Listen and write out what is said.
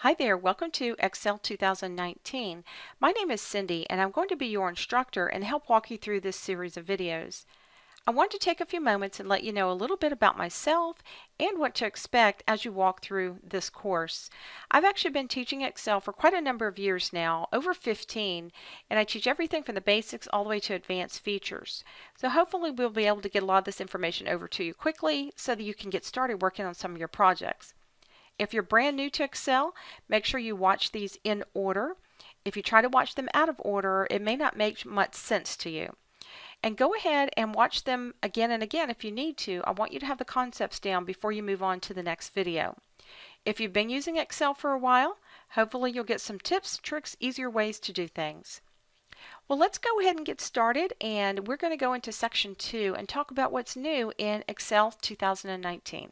Hi there, welcome to Excel 2019. My name is Cindy and I'm going to be your instructor and help walk you through this series of videos. I want to take a few moments and let you know a little bit about myself and what to expect as you walk through this course. I've actually been teaching Excel for quite a number of years now, over 15, and I teach everything from the basics all the way to advanced features. So hopefully we'll be able to get a lot of this information over to you quickly so that you can get started working on some of your projects. If you're brand new to Excel, make sure you watch these in order. If you try to watch them out of order, it may not make much sense to you. And go ahead and watch them again and again if you need to. I want you to have the concepts down before you move on to the next video. If you've been using Excel for a while, hopefully you'll get some tips, tricks, easier ways to do things. Well, let's go ahead and get started, and we're going to go into section 2 and talk about what's new in Excel 2019.